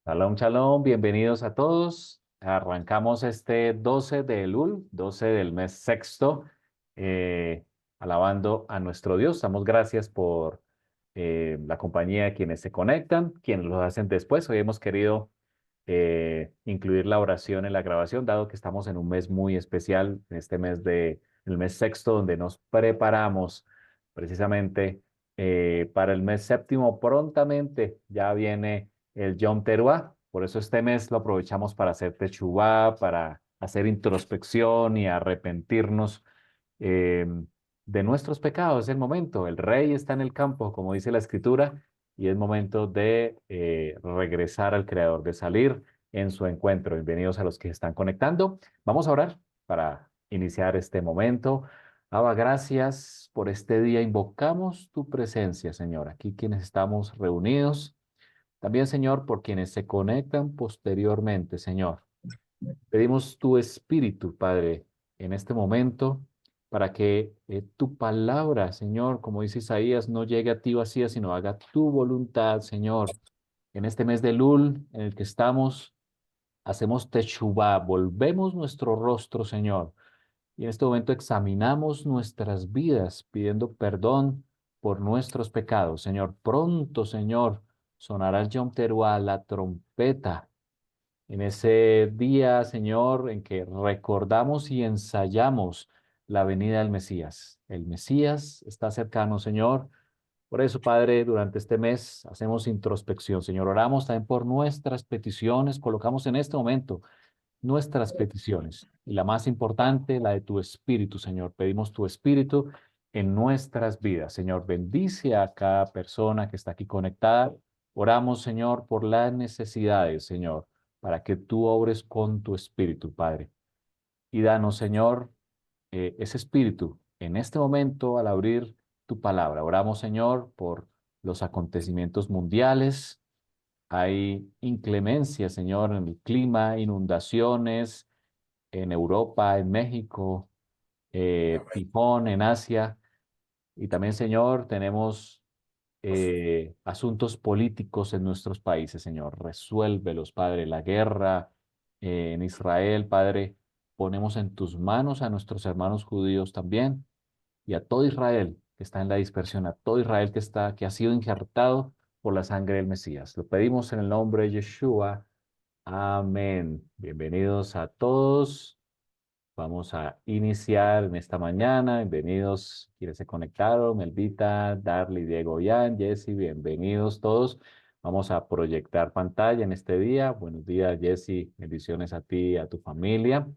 Shalom, shalom, bienvenidos a todos. Arrancamos este 12 de Elul, 12 del mes sexto, eh, alabando a nuestro Dios. Damos gracias por la compañía de quienes se conectan, quienes lo hacen después. Hoy hemos querido incluir la oración en la grabación, dado que estamos en un mes muy especial, en este mes el mes sexto, donde nos preparamos precisamente para el mes séptimo. Prontamente ya viene el Yom Teruah. Por eso este mes lo aprovechamos para hacer techubá, para hacer introspección y arrepentirnos eh, de nuestros pecados. Es el momento. El rey está en el campo, como dice la escritura, y es momento de regresar al Creador, de salir en su encuentro. Bienvenidos a los que se están conectando. Vamos a orar para iniciar este momento. Abba, gracias por este día. Invocamos tu presencia, Señor, aquí quienes estamos reunidos. También, Señor, por quienes se conectan posteriormente, Señor. Pedimos tu espíritu, Padre, en este momento, para que tu palabra, Señor, como dice Isaías, no llegue a ti vacía, sino haga tu voluntad, Señor. En este mes de Lul, en el que estamos, hacemos techubá, volvemos nuestro rostro, Señor. Y en este momento examinamos nuestras vidas, pidiendo perdón por nuestros pecados. Señor, pronto, Señor, sonará el Yom Teruah, la trompeta en ese día, Señor, en que recordamos y ensayamos la venida del Mesías. El Mesías está cercano, Señor. Por eso, Padre, durante este mes hacemos introspección, Señor. Oramos también por nuestras peticiones. Colocamos en este momento nuestras peticiones. Y la más importante, la de tu Espíritu, Señor. Pedimos tu Espíritu en nuestras vidas. Señor, bendice a cada persona que está aquí conectada. Oramos, Señor, por las necesidades, Señor, para que tú obres con tu Espíritu, Padre. Y danos, Señor, ese Espíritu en este momento al abrir tu palabra. Oramos, Señor, por los acontecimientos mundiales. Hay inclemencia, Señor, en el clima, inundaciones en Europa, en México, tifón en Asia. Y también, Señor, tenemos asuntos políticos en nuestros países, Señor. Resuélvelos, Padre. La guerra en Israel, Padre. Ponemos en tus manos a nuestros hermanos judíos también y a todo Israel que está en la dispersión, a todo Israel que ha sido injertado por la sangre del Mesías. Lo pedimos en el nombre de Yeshua. Amén. Bienvenidos a todos. Vamos a iniciar en esta mañana. Bienvenidos quienes se conectaron. Melvita, Darly, Diego, Jan, Jesse, bienvenidos todos. Vamos a proyectar pantalla en este día. Buenos días, Jesse. Bendiciones a ti y a tu familia.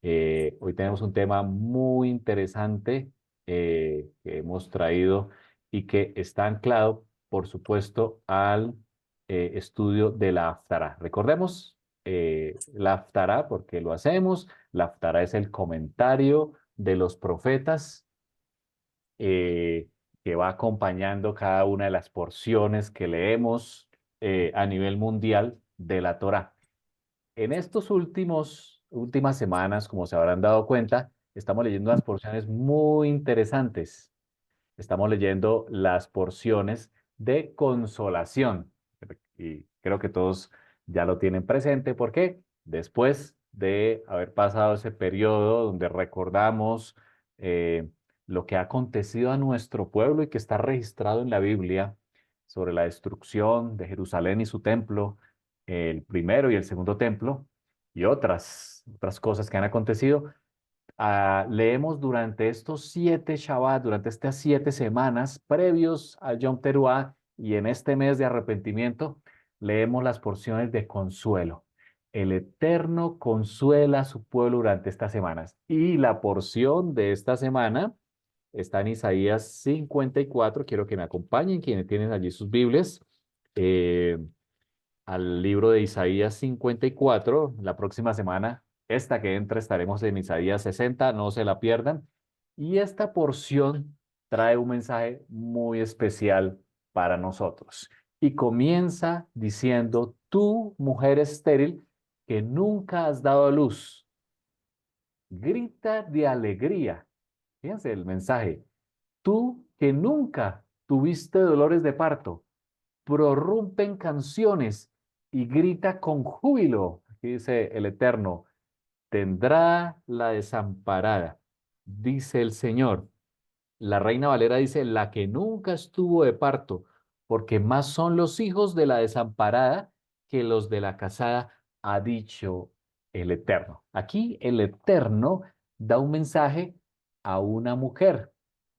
Hoy tenemos un tema muy interesante que hemos traído y que está anclado, por supuesto, al estudio de la Haftará. Recordemos la Haftará porque lo hacemos. La Haftará es el comentario de los profetas que va acompañando cada una de las porciones que leemos a nivel mundial de la Torá. En estos últimas semanas, como se habrán dado cuenta, estamos leyendo unas porciones muy interesantes. Estamos leyendo las porciones de consolación. Y creo que todos ya lo tienen presente. ¿Por qué? Después de haber pasado ese periodo donde recordamos eh, lo que ha acontecido a nuestro pueblo y que está registrado en la Biblia sobre la destrucción de Jerusalén y su templo, el primero y el segundo templo, y otras cosas que han acontecido. Leemos durante estos 7 Shabbat, durante estas 7 semanas previos al Yom Teruah y en este mes de arrepentimiento, leemos las porciones de consuelo. El Eterno consuela a su pueblo durante estas semanas. Y la porción de esta semana está en Isaías 54. Quiero que me acompañen quienes tienen allí sus Biblias. eh, Al libro de Isaías 54. La próxima semana, esta que entra, estaremos en Isaías 60, no se la pierdan. Y esta porción trae un mensaje muy especial para nosotros. Y comienza diciendo, tú, mujer estéril, que nunca has dado a luz, grita de alegría. Fíjense el mensaje. Tú que nunca tuviste dolores de parto, prorrumpen canciones y grita con júbilo. Aquí dice el Eterno, tendrá la desamparada, dice el Señor. La Reina Valera dice, la que nunca estuvo de parto, porque más son los hijos de la desamparada que los de la casada, ha dicho el Eterno. Aquí el Eterno da un mensaje a una mujer.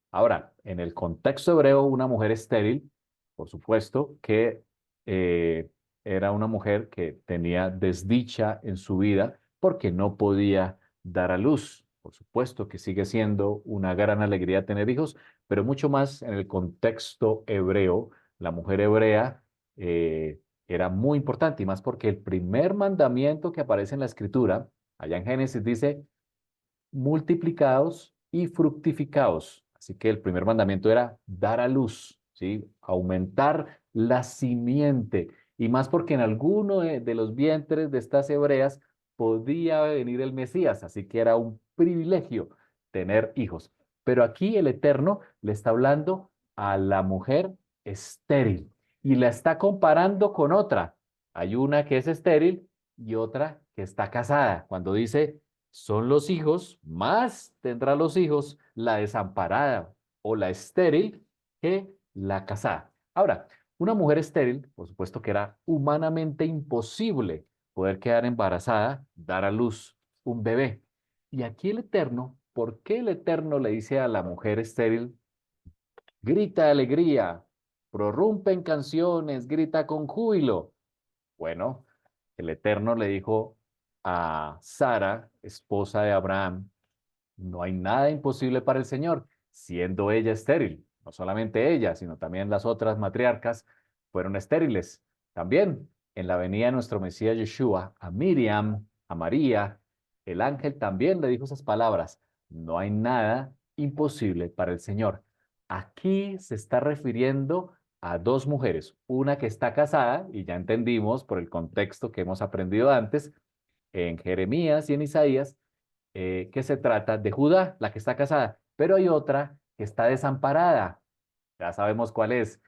Ahora, en el contexto hebreo, una mujer estéril, por supuesto que eh, era una mujer que tenía desdicha en su vida porque no podía dar a luz. Por supuesto que sigue siendo una gran alegría tener hijos, pero mucho más en el contexto hebreo. La mujer hebrea era muy importante y más porque el primer mandamiento que aparece en la escritura, allá en Génesis, dice, multiplicados y fructificados. Así que el primer mandamiento era dar a luz, ¿sí? Aumentar la simiente. Y más porque en alguno de los vientres de estas hebreas podía venir el Mesías, así que era un privilegio tener hijos. Pero aquí el Eterno le está hablando a la mujer estéril y la está comparando con otra. Hay una que es estéril y otra que está casada. Cuando dice son los hijos, más tendrá los hijos la desamparada o la estéril que la casada. Ahora, una mujer estéril, por supuesto que era humanamente imposible poder quedar embarazada, dar a luz un bebé. Y aquí el Eterno, ¿por qué el Eterno le dice a la mujer estéril, grita de alegría, prorrumpe en canciones, grita con júbilo? Bueno, el Eterno le dijo a Sara, esposa de Abraham, no hay nada imposible para el Señor, siendo ella estéril. No solamente ella, sino también las otras matriarcas fueron estériles. También en la venida de nuestro Mesías Yeshua, a Miriam, a María, el ángel también le dijo esas palabras, no hay nada imposible para el Señor. Aquí se está refiriendo a dos mujeres, una que está casada, y ya entendimos por el contexto que hemos aprendido antes, en Jeremías y en Isaías, que se trata de Judá, la que está casada, pero hay otra que está desamparada. Ya sabemos cuál es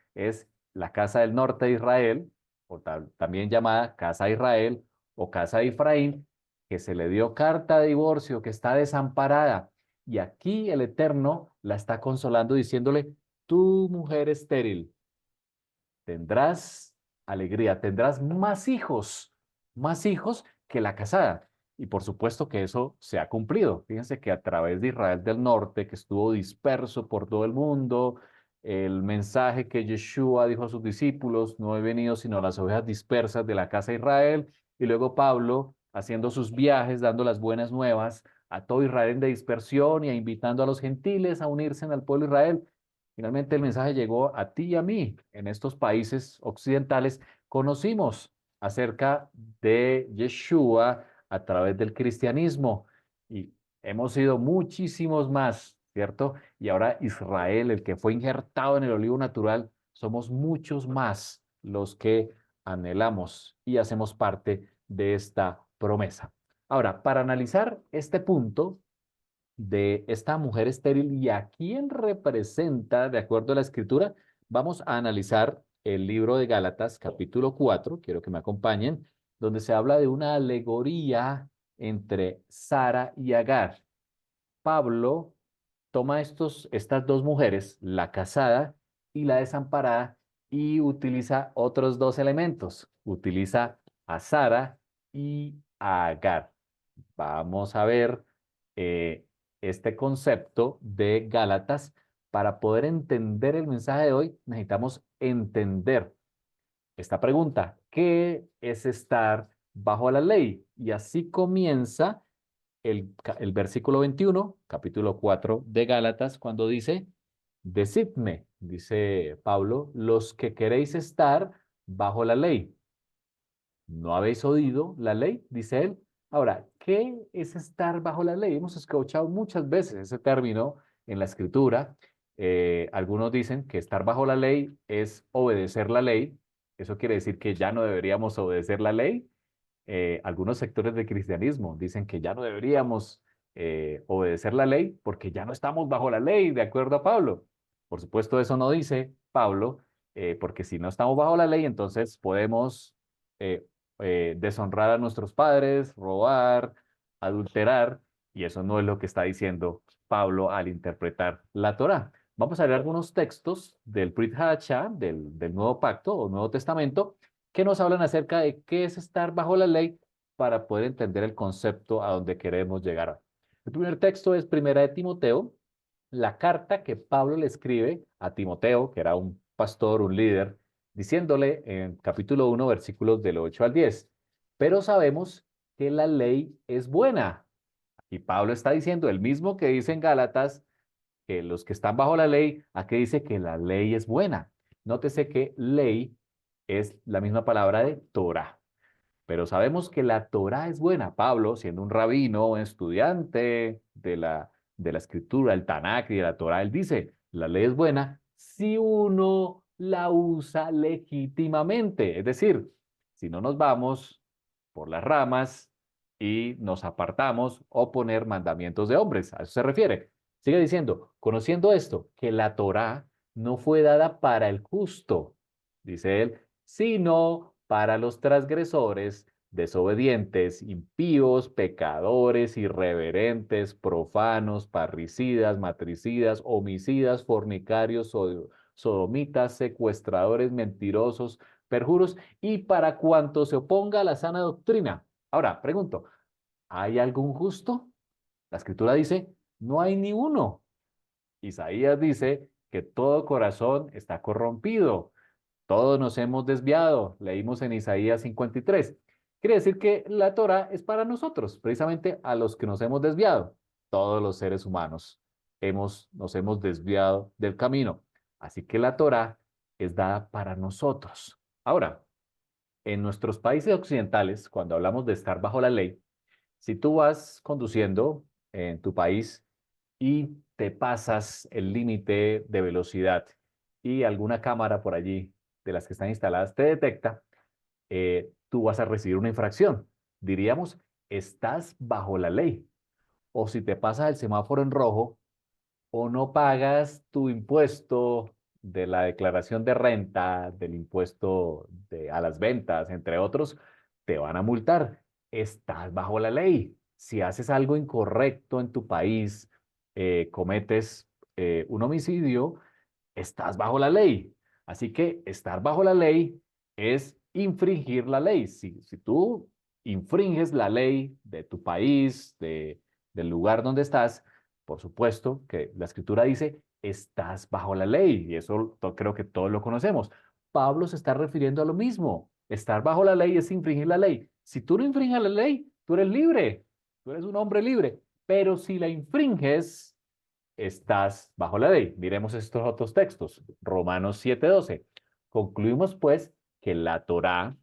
la casa del norte de Israel, o también llamada casa de Israel o casa de Efraín, que se le dio carta de divorcio, que está desamparada. Y aquí el Eterno la está consolando diciéndole, tu mujer estéril, tendrás alegría, tendrás más hijos que la casada. Y por supuesto que eso se ha cumplido. Fíjense que a través de Israel del Norte, que estuvo disperso por todo el mundo, el mensaje que Yeshua dijo a sus discípulos, no he venido sino a las ovejas dispersas de la casa de Israel, y luego Pablo haciendo sus viajes, dando las buenas nuevas a todo Israel de dispersión y invitando a los gentiles a unirse al pueblo de Israel. Finalmente el mensaje llegó a ti y a mí. En estos países occidentales conocimos acerca de Yeshua a través del cristianismo y hemos sido muchísimos más, ¿cierto? Y ahora Israel, el que fue injertado en el olivo natural, somos muchos más los que anhelamos y hacemos parte de esta promesa. Ahora, para analizar este punto, de esta mujer estéril y a quién representa, de acuerdo a la escritura, vamos a analizar el libro de Gálatas, capítulo 4, quiero que me acompañen, donde se habla de una alegoría entre Sara y Agar. Pablo toma estas dos mujeres, la casada y la desamparada, y utiliza otros dos elementos. Utiliza a Sara y a Agar. Vamos a ver eh, este concepto de Gálatas. Para poder entender el mensaje de hoy, necesitamos entender esta pregunta. ¿Qué es estar bajo la ley? Y así comienza el versículo 21, capítulo 4 de Gálatas, cuando dice, decidme, dice Pablo, los que queréis estar bajo la ley. ¿No habéis oído la ley? Dice él. Ahora, ¿qué es estar bajo la ley? Hemos escuchado muchas veces ese término en la escritura. Algunos dicen que estar bajo la ley es obedecer la ley. Eso quiere decir que ya no deberíamos obedecer la ley. Algunos sectores del cristianismo dicen que ya no deberíamos obedecer la ley porque ya no estamos bajo la ley, de acuerdo a Pablo. Por supuesto, eso no dice Pablo, porque si no estamos bajo la ley, entonces podemos deshonrar a nuestros padres, robar, adulterar, y eso no es lo que está diciendo Pablo al interpretar la Torá. Vamos a ver algunos textos del Brit Hadashah, del Nuevo Pacto o Nuevo Testamento, que nos hablan acerca de qué es estar bajo la ley para poder entender el concepto a donde queremos llegar. El primer texto es Primera de Timoteo, la carta que Pablo le escribe a Timoteo, que era un pastor, un líder, diciéndole en capítulo 1, versículos del 8 al 10, pero sabemos que la ley es buena. Y Pablo está diciendo el mismo que dice en Gálatas, que los que están bajo la ley, aquí dice que la ley es buena. Nótese que ley es la misma palabra de Torah. Pero sabemos que la Torá es buena. Pablo, siendo un rabino, un estudiante de la escritura, el Tanakh y de la Torá, él dice, la ley es buena si uno la usa legítimamente. Es decir, si no nos vamos por las ramas y nos apartamos o poner mandamientos de hombres. A eso se refiere. Sigue diciendo, conociendo esto, que la Torá no fue dada para el justo, dice él, sino para los transgresores, desobedientes, impíos, pecadores, irreverentes, profanos, parricidas, matricidas, homicidas, fornicarios, sodomitas, secuestradores, mentirosos, perjuros, y para cuanto se oponga a la sana doctrina. Ahora, pregunto, ¿hay algún justo? La escritura dice, no hay ni uno. Isaías dice que todo corazón está corrompido. Todos nos hemos desviado, leímos en Isaías 53. Quiere decir que la Torah es para nosotros, precisamente a los que nos hemos desviado. Todos los seres humanos nos hemos desviado del camino. Así que la Torah es dada para nosotros. Ahora, en nuestros países occidentales, cuando hablamos de estar bajo la ley, si tú vas conduciendo en tu país y te pasas el límite de velocidad y alguna cámara por allí de las que están instaladas te detecta, tú vas a recibir una infracción. Diríamos, estás bajo la ley. O si te pasas el semáforo en rojo o no pagas tu impuesto de la declaración de renta, del impuesto a las ventas, entre otros, te van a multar. Estás bajo la ley. Si haces algo incorrecto en tu país, cometes un homicidio, estás bajo la ley. Así que estar bajo la ley es infringir la ley. Si tú infringes la ley de tu país, del lugar donde estás, por supuesto que la escritura dice, estás bajo la ley. Y eso creo que todos lo conocemos. Pablo se está refiriendo a lo mismo. Estar bajo la ley es infringir la ley. Si tú no infringes la ley, tú eres libre. Tú eres un hombre libre. Pero si la infringes, estás bajo la ley. Miremos estos otros textos. Romanos 7:12. Concluimos pues que la Torá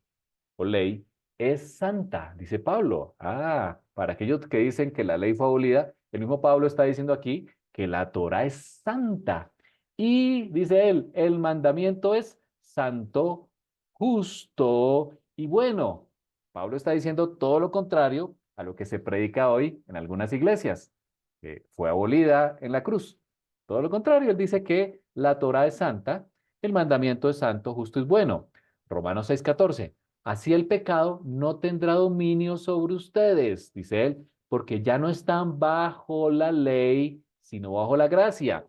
o ley es santa, dice Pablo. Para aquellos que dicen que la ley fue abolida, el mismo Pablo está diciendo aquí que la Torá es santa. Y dice él, el mandamiento es santo, justo y bueno. Pablo está diciendo todo lo contrario a lo que se predica hoy en algunas iglesias, que fue abolida en la cruz. Todo lo contrario, él dice que la Torá es santa, el mandamiento es santo, justo y bueno. Romanos 6:14. Así el pecado no tendrá dominio sobre ustedes, dice él, porque ya no están bajo la ley, sino bajo la gracia.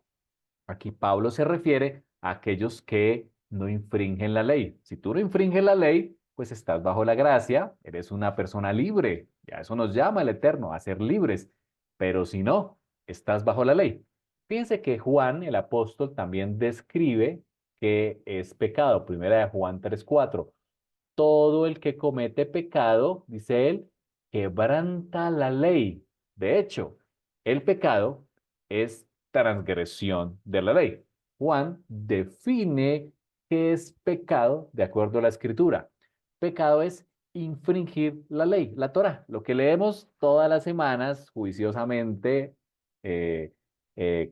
Aquí Pablo se refiere a aquellos que no infringen la ley. Si tú no infringes la ley, pues estás bajo la gracia, eres una persona libre. Ya eso nos llama el Eterno, a ser libres. Pero si no, estás bajo la ley. Fíjense que Juan, el apóstol, también describe que es pecado. Primera de Juan 3:4. Todo el que comete pecado, dice él, quebranta la ley. De hecho, el pecado es transgresión de la ley. Juan define qué es pecado de acuerdo a la escritura. Pecado es infringir la ley, la Torah, lo que leemos todas las semanas juiciosamente, eh,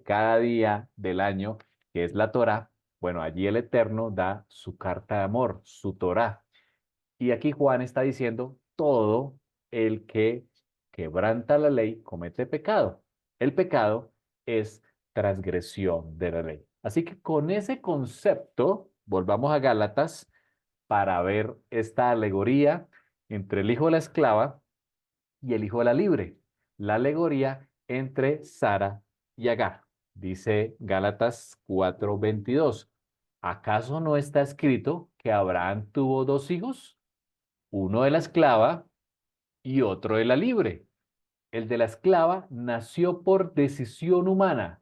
cada día del año, que es la Torah. Bueno, allí el Eterno da su carta de amor, su Torah. Y aquí Juan está diciendo, todo el que quebranta la ley comete pecado. El pecado es transgresión de la ley. Así que con ese concepto, volvamos a Gálatas para ver esta alegoría entre el hijo de la esclava y el hijo de la libre. La alegoría entre Sara y Agar. Dice Gálatas 4:22. ¿Acaso no está escrito que Abraham tuvo dos hijos? Uno de la esclava y otro de la libre. El de la esclava nació por decisión humana,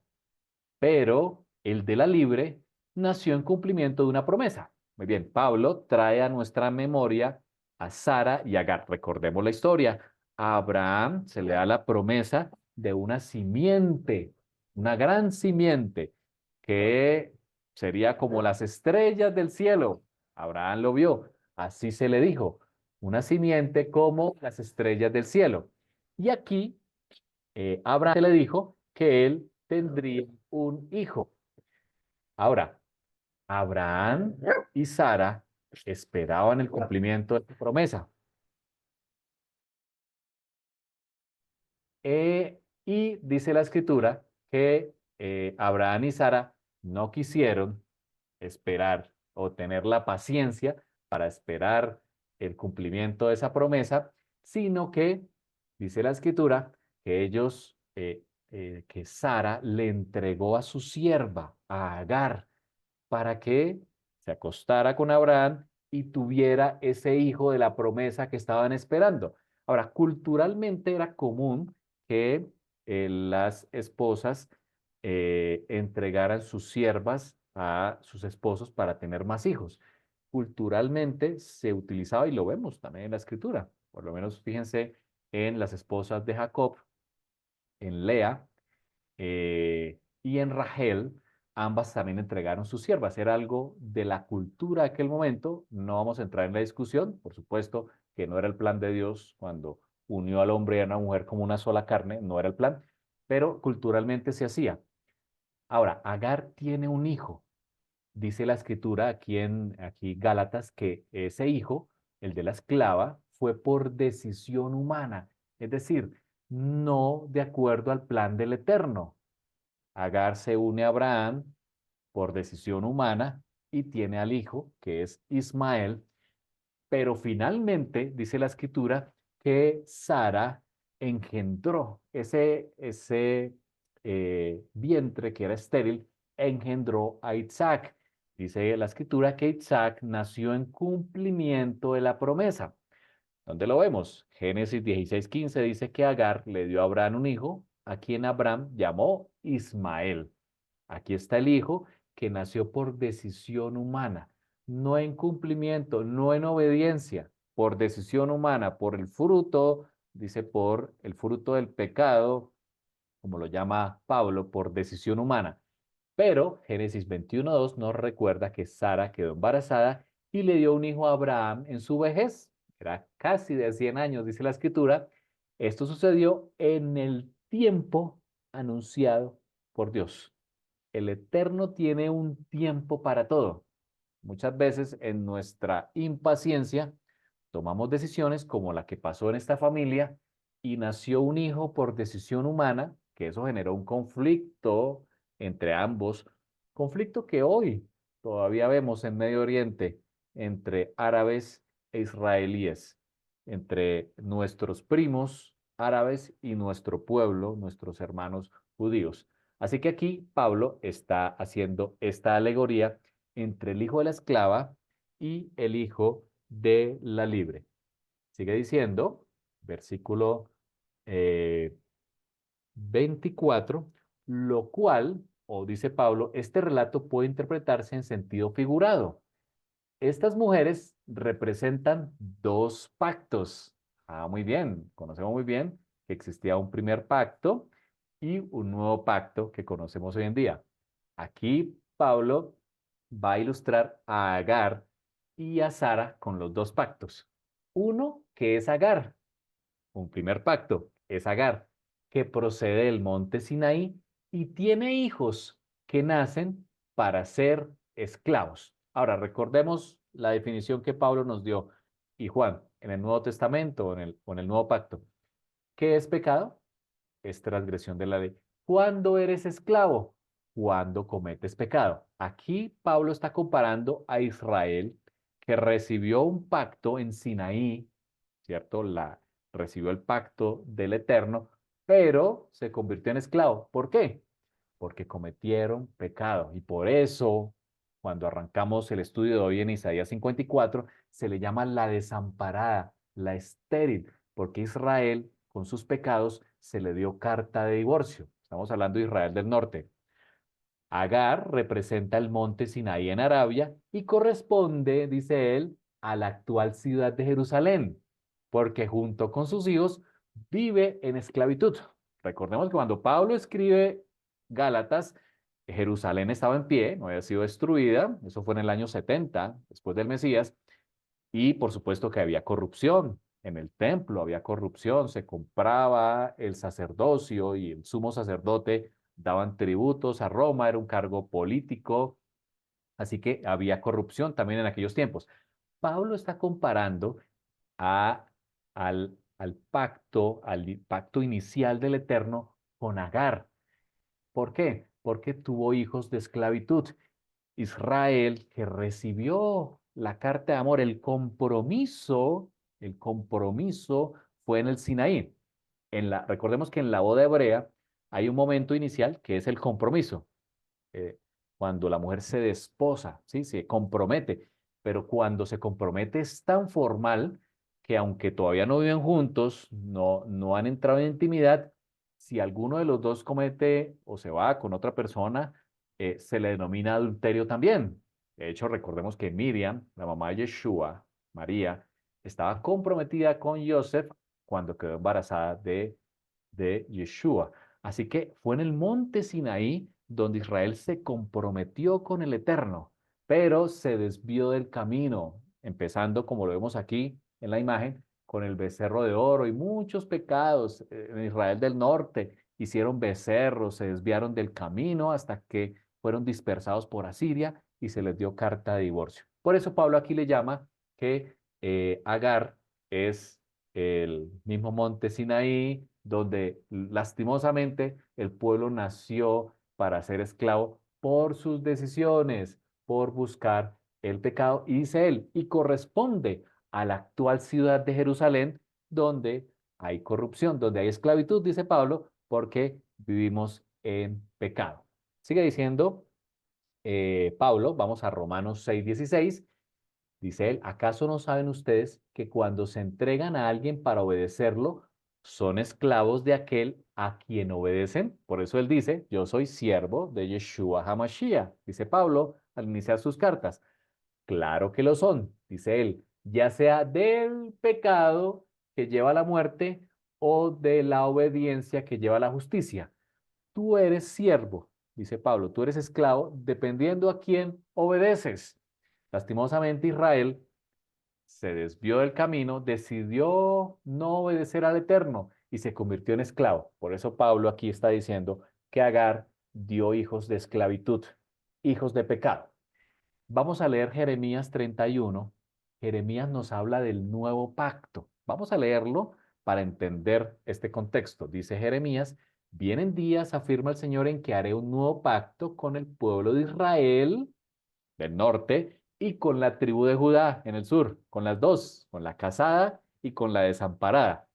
pero el de la libre nació en cumplimiento de una promesa. Muy bien, Pablo trae a nuestra memoria a Sara y Agar. Recordemos la historia. A Abraham se le da la promesa de una simiente, una gran simiente, que sería como las estrellas del cielo. Abraham lo vio, así se le dijo, una simiente como las estrellas del cielo. Y aquí Abraham se le dijo que él tendría un hijo. Ahora, Abraham y Sara esperaban el cumplimiento de la promesa. Y dice la escritura que Abraham y Sara no quisieron esperar o tener la paciencia para esperar el cumplimiento de esa promesa, sino que, dice la escritura, que que Sara le entregó a su sierva, a Agar, para que se acostara con Abraham y tuviera ese hijo de la promesa que estaban esperando. Ahora, culturalmente era común que las esposas entregaran sus siervas a sus esposos para tener más hijos. Culturalmente se utilizaba y lo vemos también en la escritura. Por lo menos fíjense en las esposas de Jacob, en Lea, y en Rachel, ambas también entregaron sus siervas. Era algo de la cultura de aquel momento. No vamos a entrar en la discusión. Por supuesto que no era el plan de Dios cuando unió al hombre y a una mujer como una sola carne. No era el plan, pero culturalmente se hacía. Ahora, Agar tiene un hijo. Dice la escritura aquí Gálatas que ese hijo, el de la esclava, fue por decisión humana. Es decir, no de acuerdo al plan del Eterno. Agar se une a Abraham por decisión humana y tiene al hijo, que es Ismael, pero finalmente dice la escritura que Sara engendró ese vientre que era estéril, engendró a Isaac. Dice la escritura que Isaac nació en cumplimiento de la promesa. ¿Dónde lo vemos? Génesis 16:15 dice que Agar le dio a Abraham un hijo, a quien Abraham llamó Ismael. Aquí está el hijo que nació por decisión humana, no en cumplimiento, no en obediencia, por decisión humana, por el fruto, dice por el fruto del pecado, como lo llama Pablo, por decisión humana. Pero Génesis 21:2 nos recuerda que Sara quedó embarazada y le dio un hijo a Abraham en su vejez, era casi de 100 años, dice la escritura. Esto sucedió en el tiempo anunciado por Dios. El Eterno tiene un tiempo para todo. Muchas veces en nuestra impaciencia tomamos decisiones como la que pasó en esta familia y nació un hijo por decisión humana, que eso generó un conflicto entre ambos, conflicto que hoy todavía vemos en Medio Oriente entre árabes e israelíes, entre nuestros primos árabes y nuestro pueblo, nuestros hermanos judíos. Así que aquí Pablo está haciendo esta alegoría entre el hijo de la esclava y el hijo de la libre. Sigue diciendo, versículo eh, 24, lo cual, o dice Pablo, este relato puede interpretarse en sentido figurado. Estas mujeres representan dos pactos. Ah, muy bien, conocemos muy bien que existía un primer pacto y un nuevo pacto que conocemos hoy en día. Aquí Pablo va a ilustrar a Agar y a Sara con los dos pactos. Uno que es Agar, un primer pacto, es Agar, que procede del monte Sinaí y tiene hijos que nacen para ser esclavos. Ahora, recordemos la definición que Pablo nos dio y Juan en el Nuevo Testamento o en el Nuevo Pacto. ¿Qué es pecado? Es transgresión de la ley. ¿Cuándo eres esclavo? Cuando cometes pecado. Aquí Pablo está comparando a Israel, que recibió un pacto en Sinaí ¿cierto? Recibió el pacto del Eterno, pero se convirtió en esclavo. ¿Por qué? Porque cometieron pecado. Y por eso, cuando arrancamos el estudio de hoy en Isaías 54, se le llama la desamparada, la estéril, porque Israel, con sus pecados, se le dio carta de divorcio. Estamos hablando de Israel del norte. Agar representa el monte Sinaí en Arabia y corresponde, dice él, a la actual ciudad de Jerusalén, porque junto con sus hijos vive en esclavitud. Recordemos que cuando Pablo escribe Gálatas, Jerusalén estaba en pie, no había sido destruida, eso fue en el año 70, después del Mesías, y por supuesto que había corrupción en el templo, había corrupción, se compraba el sacerdocio y el sumo sacerdote daban tributos a Roma, era un cargo político, así que había corrupción también en aquellos tiempos. Pablo está comparando a, al pacto inicial del Eterno con Agar. ¿Por qué? Porque tuvo hijos de esclavitud. Israel, que recibió la carta de amor, el compromiso fue en el Sinaí. Recordemos que en la boda hebrea hay un momento inicial que es el compromiso, eh, cuando la mujer se desposa, ¿sí? Se compromete, pero cuando se compromete es tan formal que aunque todavía no viven juntos, no han entrado en intimidad, si alguno de los dos comete o se va con otra persona, se le denomina adulterio también. De hecho, recordemos que Miriam, la mamá de Yeshua, María, estaba comprometida con Joseph cuando quedó embarazada de Yeshua. Así que fue en el monte Sinaí donde Israel se comprometió con el Eterno, pero se desvió del camino, empezando, como lo vemos aquí en la imagen, con el becerro de oro y muchos pecados. En Israel del norte hicieron becerros, se desviaron del camino hasta que fueron dispersados por Asiria y se les dio carta de divorcio. Por eso Pablo aquí le llama que Agar es el mismo monte Sinaí, donde lastimosamente el pueblo nació para ser esclavo por sus decisiones, por buscar el pecado, y dice él, y corresponde a la actual ciudad de Jerusalén, donde hay corrupción, donde hay esclavitud, dice Pablo, porque vivimos en pecado. Sigue diciendo Pablo, vamos a Romanos 6:16. Dice él, ¿acaso no saben ustedes que cuando se entregan a alguien para obedecerlo, son esclavos de aquel a quien obedecen? Por eso él dice, yo soy siervo de Yeshua HaMashiach, dice Pablo al iniciar sus cartas. Claro que lo son, dice él, ya sea del pecado que lleva a la muerte o de la obediencia que lleva a la justicia. Tú eres siervo, dice Pablo, tú eres esclavo dependiendo a quién obedeces. Lastimosamente Israel se desvió del camino, decidió no obedecer al Eterno y se convirtió en esclavo. Por eso Pablo aquí está diciendo que Agar dio hijos de esclavitud, hijos de pecado. Vamos a leer Jeremías 31. Jeremías nos habla del nuevo pacto. Vamos a leerlo para entender este contexto. Dice Jeremías, vienen días, afirma el Señor, en que haré un nuevo pacto con el pueblo de Israel del norte y con la tribu de Judá en el sur, con las dos, con la casada y con la desamparada.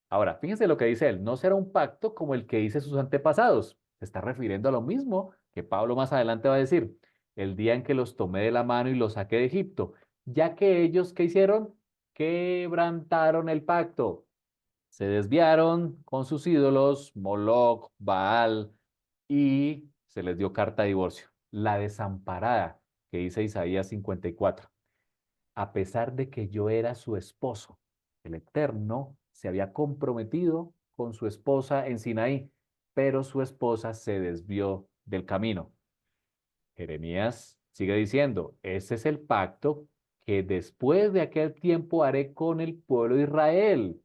Ahora, fíjense lo que dice él, no será un pacto como el que hice sus antepasados. Se está refiriendo a lo mismo que Pablo más adelante va a decir, el día en que los tomé de la mano y los saqué de Egipto, ya que ellos, ¿qué hicieron? Quebrantaron el pacto, se desviaron con sus ídolos, Moloch, Baal, y se les dio carta de divorcio. La desamparada, que dice Isaías 54. A pesar de que yo era su esposo, el Eterno se había comprometido con su esposa en Sinaí, pero su esposa se desvió del camino. Jeremías sigue diciendo, ese es el pacto que después de aquel tiempo haré con el pueblo de Israel,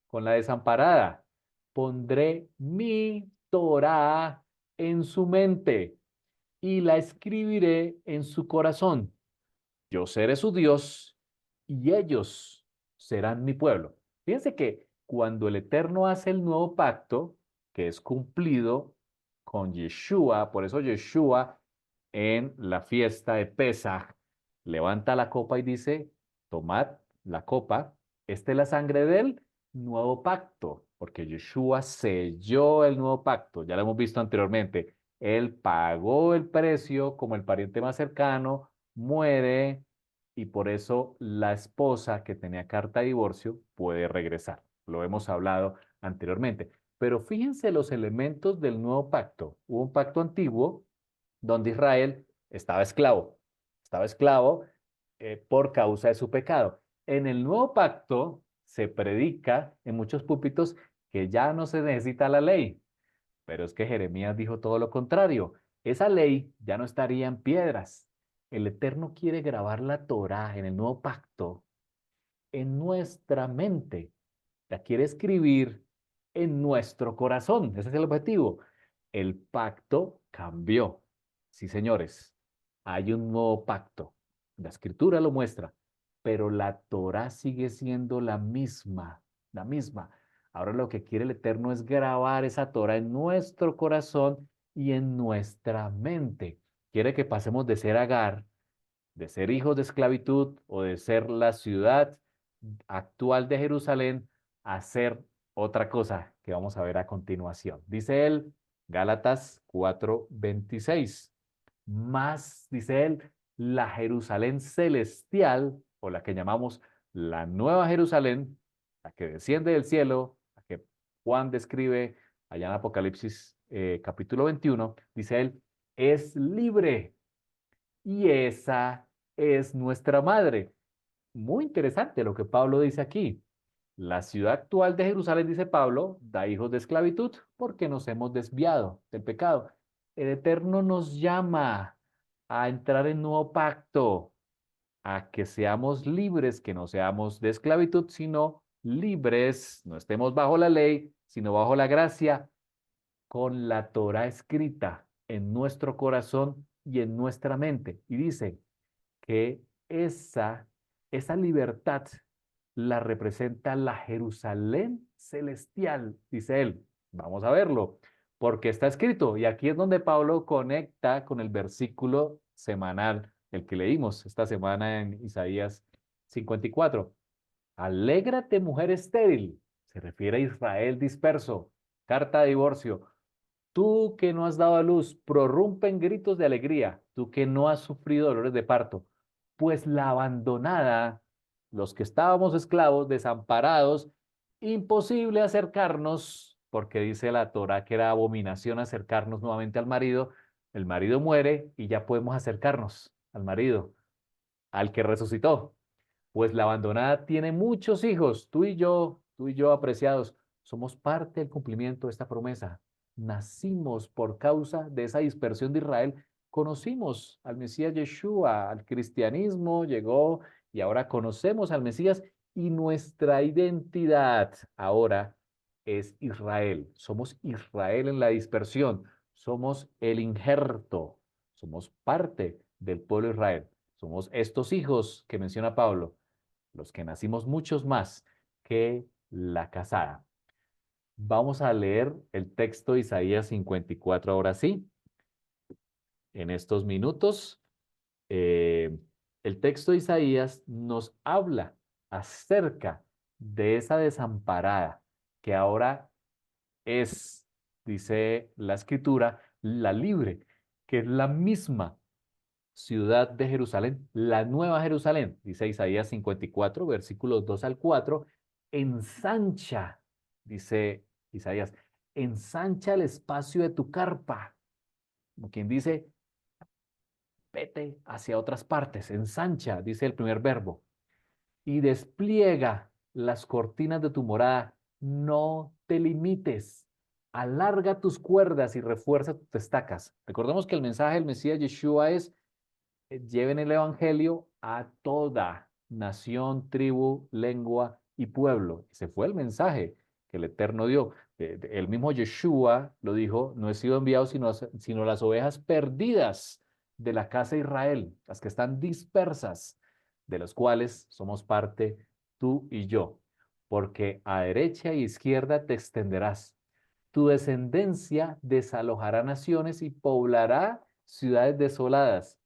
con la desamparada. Pondré mi Torah en su mente y la escribiré en su corazón. Yo seré su Dios y ellos serán mi pueblo. Fíjense que cuando el Eterno hace el nuevo pacto, que es cumplido con Yeshua, por eso Yeshua en la fiesta de Pesaj levanta la copa y dice, tomad la copa Esta es la sangre del nuevo pacto, porque Yeshua selló el nuevo pacto, ya lo hemos visto anteriormente. Él pagó el precio como el pariente más cercano, muere y por eso la esposa que tenía carta de divorcio puede regresar. Lo hemos hablado anteriormente. Pero fíjense los elementos del nuevo pacto. Hubo un pacto antiguo donde Israel estaba esclavo por causa de su pecado. En el nuevo pacto se predica en muchos púlpitos que ya no se necesita la ley, pero es que Jeremías dijo todo lo contrario. Esa ley ya no estaría en piedras. El Eterno quiere grabar la Torá en el nuevo pacto en nuestra mente. La quiere escribir en nuestro corazón. Ese es el objetivo. El pacto cambió. Sí, señores, hay un nuevo pacto. La escritura lo muestra, pero la Torá sigue siendo la misma, la misma. Ahora lo que quiere el Eterno es grabar esa Torá en nuestro corazón y en nuestra mente. Quiere que pasemos de ser Agar, de ser hijos de esclavitud o de ser la ciudad actual de Jerusalén a ser otra cosa que vamos a ver a continuación. Dice él, Gálatas 4:26. Más, dice él, la Jerusalén celestial, o la que llamamos la Nueva Jerusalén, la que desciende del cielo, la que Juan describe allá en Apocalipsis capítulo 21, dice él, es libre y esa es nuestra madre. Muy interesante lo que Pablo dice aquí. La ciudad actual de Jerusalén, dice Pablo, da hijos de esclavitud porque nos hemos desviado del pecado. El Eterno nos llama a entrar en nuevo pacto, a que seamos libres, que no seamos de esclavitud, sino libres, no estemos bajo la ley, sino bajo la gracia, con la Torah escrita en nuestro corazón y en nuestra mente. Y dice, que esa libertad la representa la Jerusalén celestial, dice él. Vamos a verlo, porque está escrito, y aquí es donde Pablo conecta con el versículo semanal, el que leímos esta semana en Isaías 54. Alégrate, mujer estéril, se refiere a Israel disperso, carta de divorcio. Tú que no has dado a luz, prorrumpe en gritos de alegría, tú que no has sufrido dolores de parto, pues la abandonada, los que estábamos esclavos, desamparados, imposible acercarnos, porque dice la Torá que era abominación acercarnos nuevamente al marido, el marido muere y ya podemos acercarnos al marido, al que resucitó. Pues la abandonada tiene muchos hijos, tú y yo apreciados, somos parte del cumplimiento de esta promesa. Nacimos por causa de esa dispersión de Israel, conocimos al Mesías Yeshua, al cristianismo llegó y ahora conocemos al Mesías y nuestra identidad ahora es Israel. Somos Israel en la dispersión, somos el injerto, somos parte del pueblo de Israel. Somos estos hijos que menciona Pablo, los que nacimos muchos más que la casada. Vamos a leer el texto de Isaías 54 ahora sí, en estos minutos. Eh, el texto de Isaías nos habla acerca de esa desamparada que ahora es, dice la escritura, la libre, que es la misma ciudad de Jerusalén, la nueva Jerusalén, dice Isaías 54, versículos 2 al 4, ensancha, dice Isaías, ensancha el espacio de tu carpa, como quien dice, vete hacia otras partes, ensancha, dice el primer verbo, y despliega las cortinas de tu morada, no te limites. Alarga tus cuerdas y refuerza tus estacas. Recordemos que el mensaje del Mesías Yeshua es lleven el Evangelio a toda nación, tribu, lengua y pueblo. Ese fue el mensaje que el Eterno dio. El mismo Yeshua lo dijo, no he sido enviado sino las ovejas perdidas de la casa de Israel, las que están dispersas, de las cuales somos parte tú y yo, porque a derecha e izquierda te extenderás. Tu descendencia desalojará naciones y poblará ciudades desoladas.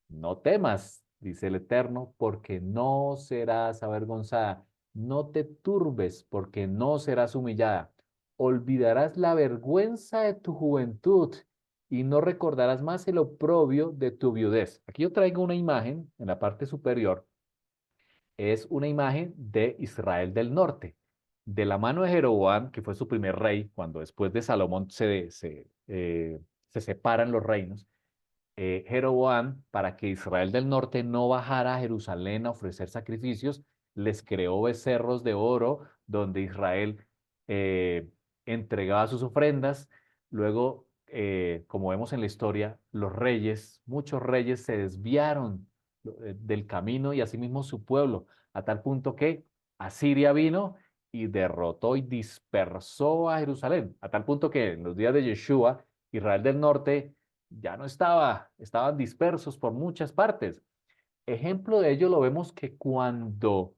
No temas, dice el Eterno, porque no serás avergonzada, No te turbes, porque no serás humillada. Olvidarás la vergüenza de tu juventud y no recordarás más el oprobio de tu viudez. Aquí yo traigo una imagen en la parte superior. Es una imagen de Israel del norte. De la mano de Jeroboam, que fue su primer rey, cuando después de Salomón se separan los reinos. Jeroboam, para que Israel del norte no bajara a Jerusalén a ofrecer sacrificios, les creó becerros de oro donde Israel eh, entregaba sus ofrendas. Luego, como vemos en la historia, los reyes, muchos reyes se desviaron del camino y asimismo su pueblo, a tal punto que Asiria vino y derrotó y dispersó a Jerusalén, a tal punto que en los días de Yeshua, Israel del norte ya no estaban dispersos por muchas partes. Ejemplo de ello lo vemos que cuando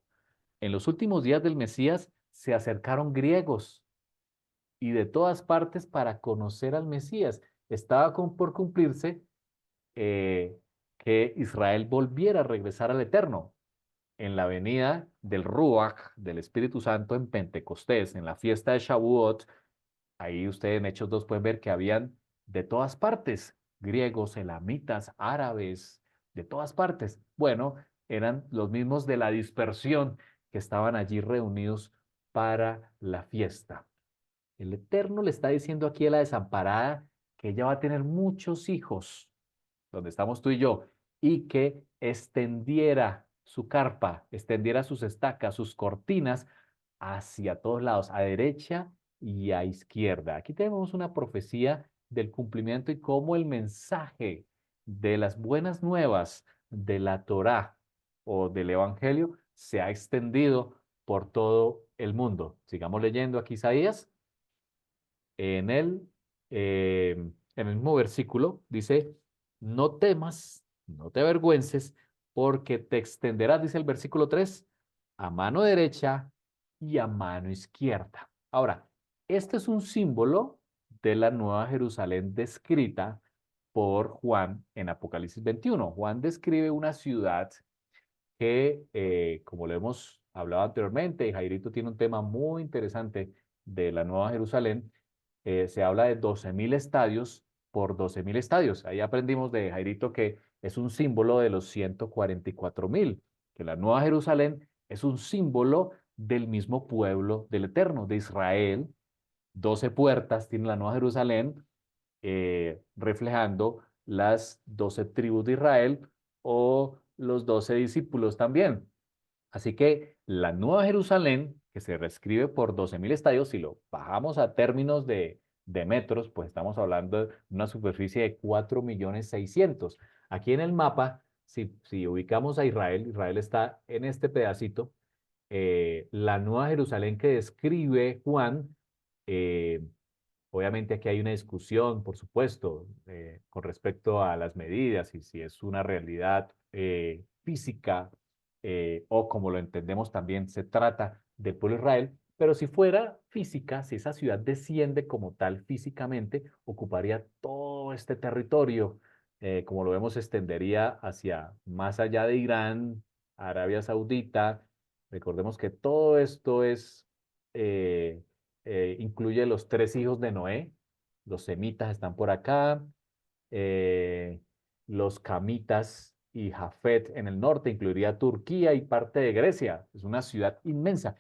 en los últimos días del Mesías se acercaron griegos y de todas partes para conocer al Mesías. Estaba por cumplirse eh, que Israel volviera a regresar al Eterno en la venida del Ruach, del Espíritu Santo en Pentecostés, en la fiesta de Shavuot. Ahí ustedes en Hechos 2 pueden ver que habían de todas partes, griegos, elamitas, árabes, de todas partes. Bueno, eran los mismos de la dispersión que estaban allí reunidos para la fiesta. El Eterno le está diciendo aquí a la desamparada que ella va a tener muchos hijos, donde estamos tú y yo, y que extendiera su carpa, extendiera sus estacas, sus cortinas hacia todos lados, a derecha y a izquierda. Aquí tenemos una profecía del cumplimiento y cómo el mensaje de las buenas nuevas de la Torá o del Evangelio se ha extendido por todo el mundo. Sigamos leyendo aquí Isaías. En en el mismo versículo dice, no temas, no te avergüences, porque te extenderás, dice el versículo 3 a mano derecha y a mano izquierda. Ahora, este es un símbolo de la Nueva Jerusalén descrita por Juan en Apocalipsis 21. Juan describe una ciudad que, como lo hemos hablado anteriormente, y Jairito tiene un tema muy interesante de la Nueva Jerusalén. Se habla de 12.000 estadios por 12.000 estadios. Ahí aprendimos de Jairito que es un símbolo de los 144.000, que la Nueva Jerusalén es un símbolo del mismo pueblo del Eterno, de Israel. 12 puertas tiene la Nueva Jerusalén, reflejando las 12 tribus de Israel o los 12 discípulos también. Así que la Nueva Jerusalén, que se reescribe por 12.000 estadios, si lo bajamos a términos de metros, pues estamos hablando de una superficie de 4.600.000. Aquí en el mapa, si ubicamos a Israel, Israel está en este pedacito. La Nueva Jerusalén que describe Juan, eh, obviamente aquí hay una discusión, por supuesto, con respecto a las medidas y si es una realidad física o como lo entendemos también se trata del pueblo de Israel, pero si fuera física, si esa ciudad desciende como tal físicamente, ocuparía todo este territorio, como lo vemos, se extendería hacia más allá de Irán, Arabia Saudita. Recordemos que todo esto eh, incluye los tres hijos de Noé, los semitas están por acá, eh, los camitas y Jafet en el norte, incluiría Turquía y parte de Grecia, es una ciudad inmensa.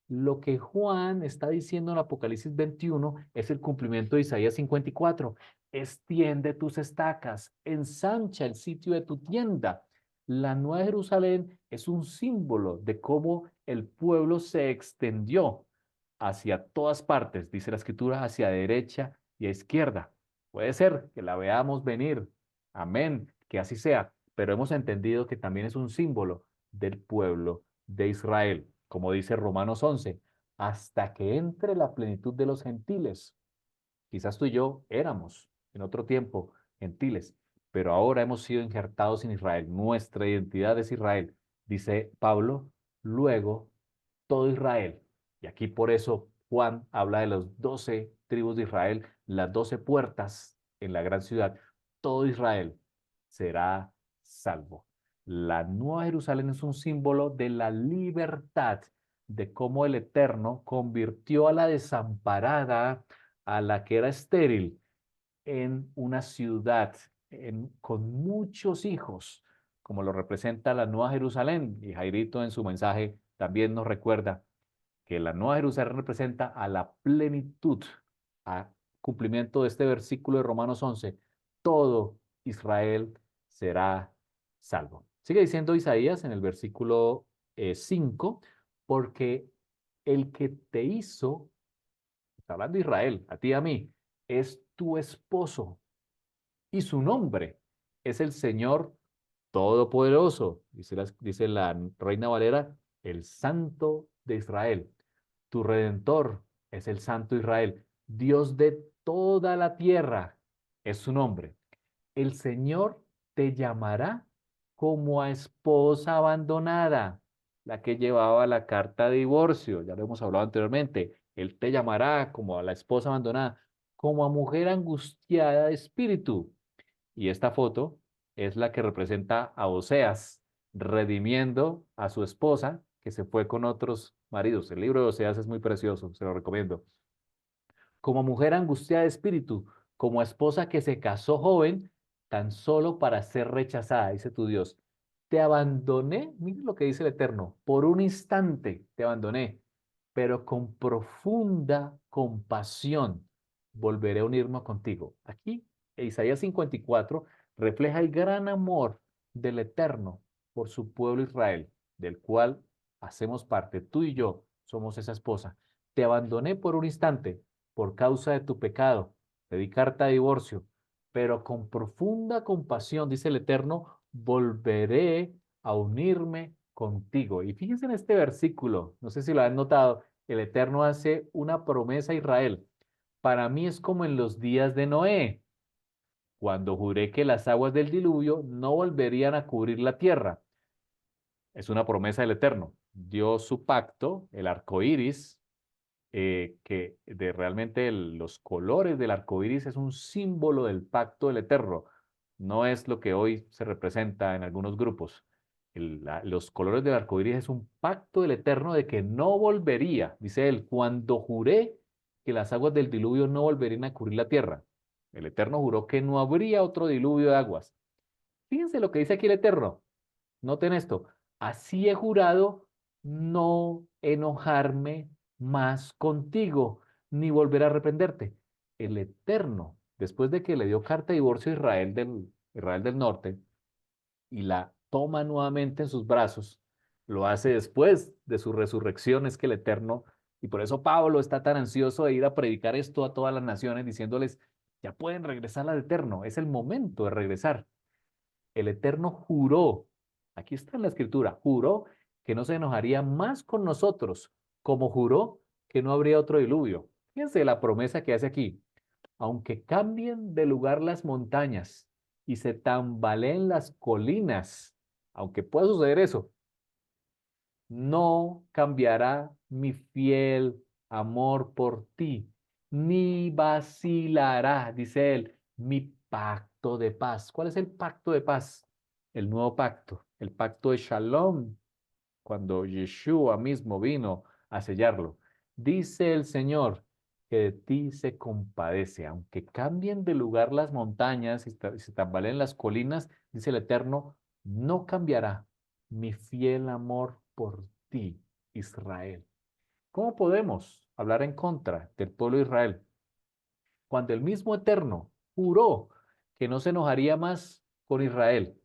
Lo que Juan está diciendo en Apocalipsis 21 es el cumplimiento de Isaías 54. Extiende tus estacas, ensancha el sitio de tu tienda. La Nueva Jerusalén es un símbolo de cómo el pueblo se extendió hacia todas partes, dice la escritura, hacia derecha y a izquierda. Puede ser que la veamos venir, amén, que así sea, pero hemos entendido que también es un símbolo del pueblo de Israel, como dice Romanos 11, hasta que entre la plenitud de los gentiles. Quizás tú y yo éramos en otro tiempo gentiles, pero ahora hemos sido injertados en Israel. Nuestra identidad es Israel, dice Pablo. Luego todo Israel. Y aquí por eso Juan habla de los 12 tribus de Israel, las 12 puertas en la gran ciudad. Todo Israel será salvo. La Nueva Jerusalén es un símbolo de la libertad de cómo el Eterno convirtió a la desamparada, a la que era estéril, en una ciudad con muchos hijos, como lo representa la Nueva Jerusalén. Y Jairito en su mensaje también nos recuerda que la Nueva Jerusalén representa a la plenitud, a cumplimiento de este versículo de Romanos 11, todo Israel será salvo. Sigue diciendo Isaías en el versículo 5, porque el que te hizo, está hablando de Israel, a ti y a mí, es tu esposo y su nombre es el Señor Todopoderoso, dice la Reina Valera, el Santo de Israel. Tu Redentor es el Santo Israel, Dios de toda la tierra es su nombre. El Señor te llamará como a esposa abandonada, la que llevaba la carta de divorcio, ya lo hemos hablado anteriormente. Él te llamará como a la esposa abandonada, como a mujer angustiada de espíritu. Y esta foto es la que representa a Oseas redimiendo a su esposa que se fue con otros maridos. El libro de Oseas es muy precioso, se lo recomiendo. Como mujer angustiada de espíritu, como esposa que se casó joven, tan solo para ser rechazada, dice tu Dios. Te abandoné, mire lo que dice el Eterno, por un instante te abandoné, pero con profunda compasión volveré a unirme contigo. Aquí, Isaías 54 refleja el gran amor del Eterno por su pueblo Israel, del cual hacemos parte. Tú y yo somos esa esposa. Te abandoné por un instante por causa de tu pecado, te di carta de divorcio, pero con profunda compasión, dice el Eterno, volveré a unirme contigo. Y fíjense en este versículo, no sé si lo han notado, el Eterno hace una promesa a Israel. Para mí es como en los días de Noé, cuando juré que las aguas del diluvio no volverían a cubrir la tierra. Es una promesa del Eterno. Dio su pacto, el arco iris, que de realmente los colores del arco iris es un símbolo del pacto del Eterno. No es lo que hoy se representa en algunos grupos. Los colores del arco iris es un pacto del Eterno de que no volvería, dice él, cuando juré que las aguas del diluvio no volverían a cubrir la tierra. El Eterno juró que no habría otro diluvio de aguas. Fíjense lo que dice aquí el Eterno. Noten esto. Así he jurado no enojarme más contigo, ni volver a arrepenterte. El Eterno, después de que le dio carta de divorcio a Israel del Norte y la toma nuevamente en sus brazos, lo hace después de su resurrección, es que el Eterno, y por eso Pablo está tan ansioso de ir a predicar esto a todas las naciones, diciéndoles, ya pueden regresar al Eterno, es el momento de regresar. El Eterno juró, aquí está en la escritura, juró que no se enojaría más con nosotros, como juró que no habría otro diluvio. Fíjense la promesa que hace aquí. Aunque cambien de lugar las montañas y se tambaleen las colinas, aunque pueda suceder eso, no cambiará mi fiel amor por ti, ni vacilará, dice él, mi pacto de paz. ¿Cuál es el pacto de paz? El nuevo pacto, el pacto de Shalom, cuando Yeshua mismo vino a sellarlo. Dice el Señor que de ti se compadece, aunque cambien de lugar las montañas y se tambaleen las colinas, dice el Eterno, no cambiará mi fiel amor por ti, Israel. ¿Cómo podemos hablar en contra del pueblo de Israel cuando el mismo Eterno juró que no se enojaría más con Israel,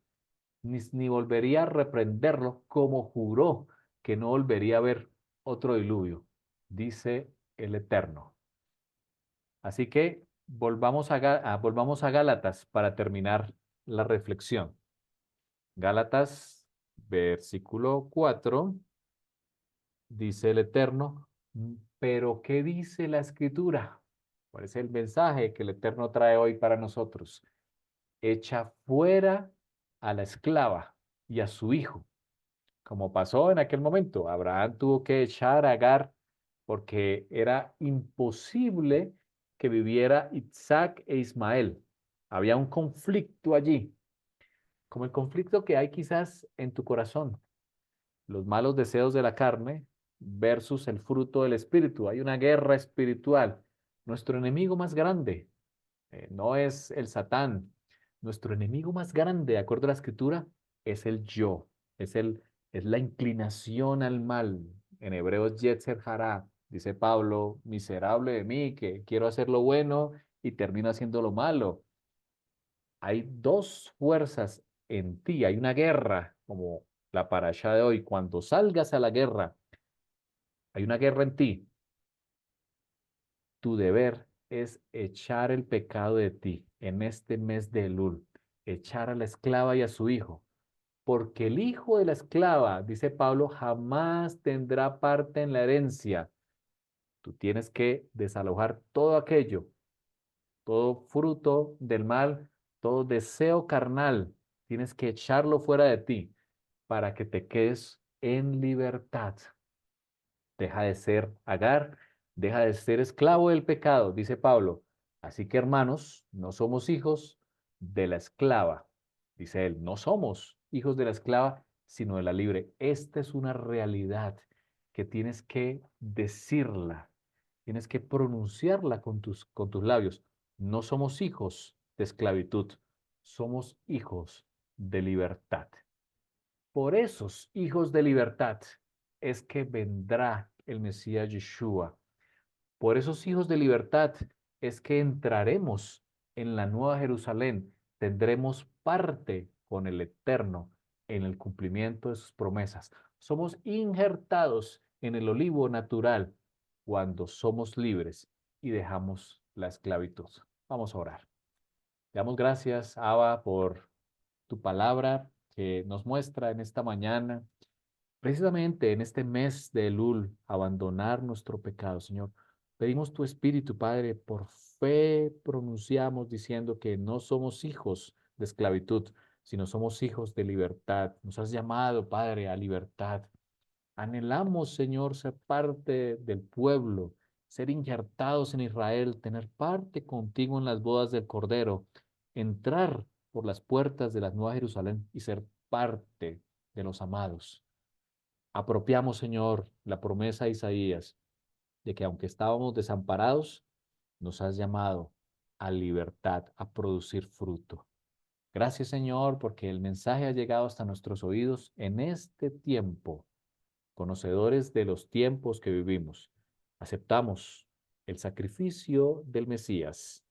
ni volvería a reprenderlo, como juró que no volvería a haber otro diluvio, dice el Eterno? Así que volvamos a Gálatas para terminar la reflexión. Gálatas, versículo 4, dice el Eterno, pero ¿qué dice la Escritura? ¿Cuál es el mensaje que el Eterno trae hoy para nosotros? Echa fuera a la esclava y a su hijo, como pasó en aquel momento. Abraham tuvo que echar a Agar porque era imposible que viviera Isaac e Ismael. Había un conflicto allí, como el conflicto que hay quizás en tu corazón, los malos deseos de la carne versus el fruto del Espíritu. Hay una guerra espiritual. Nuestro enemigo más grande no es el Satán. Nuestro enemigo más grande, de acuerdo a la Escritura, es el yo, es, es la inclinación al mal. En Hebreos, Yetzer Hará, dice Pablo, miserable de mí, que quiero hacer lo bueno y termino haciendo lo malo. Hay dos fuerzas en ti, hay una guerra, como la parasha de hoy. Cuando salgas a la guerra, hay una guerra en ti. Tu deber es echar el pecado de ti en este mes de Elul, echar a la esclava y a su hijo, porque el hijo de la esclava, dice Pablo, jamás tendrá parte en la herencia. Tú tienes que desalojar todo aquello, todo fruto del mal, todo deseo carnal, tienes que echarlo fuera de ti para que te quedes en libertad. Deja de ser Agar, deja de ser esclavo del pecado, dice Pablo. Así que hermanos, no somos hijos de la esclava, dice él, no somos hijos de la esclava, sino de la libre. Esta es una realidad que tienes que decirla, tienes que pronunciarla con tus labios. No somos hijos de esclavitud, somos hijos de libertad. Por esos hijos de libertad es que vendrá el Mesías Yeshua. Por esos hijos de libertad es que entraremos en la nueva Jerusalén. Tendremos parte con el Eterno en el cumplimiento de sus promesas. Somos injertados en el olivo natural cuando somos libres y dejamos la esclavitud. Vamos a orar. Damos gracias, Abba, por tu palabra que nos muestra en esta mañana, precisamente en este mes de Elul, abandonar nuestro pecado, Señor. Pedimos tu Espíritu, Padre, por fe pronunciamos diciendo que no somos hijos de esclavitud, sino somos hijos de libertad. Nos has llamado, Padre, a libertad. Anhelamos, Señor, ser parte del pueblo, ser injertados en Israel, tener parte contigo en las bodas del Cordero, entrar por las puertas de la Nueva Jerusalén y ser parte de los amados. Apropiamos, Señor, la promesa de Isaías de que aunque estábamos desamparados, nos has llamado a libertad, a producir fruto. Gracias, Señor, porque el mensaje ha llegado hasta nuestros oídos en este tiempo, conocedores de los tiempos que vivimos. Aceptamos el sacrificio del Mesías,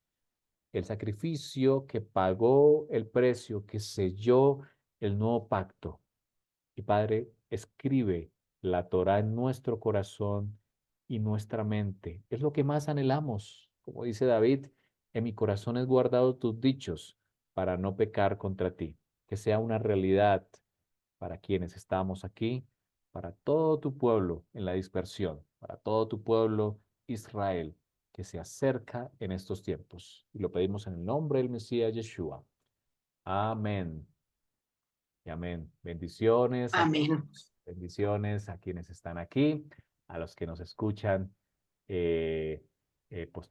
el sacrificio que pagó el precio, que selló el nuevo pacto. Y Padre, escribe la Torah en nuestro corazón y nuestra mente. Es lo que más anhelamos. Como dice David, en mi corazón es guardado tus dichos para no pecar contra ti. Que sea una realidad para quienes estamos aquí, para todo tu pueblo en la dispersión, para todo tu pueblo Israel, que se acerca en estos tiempos. Y lo pedimos en el nombre del Mesías Yeshua. Amén. Y amén. Bendiciones a Amén. todos. Bendiciones a quienes están aquí, a los que nos escuchan posteriormente.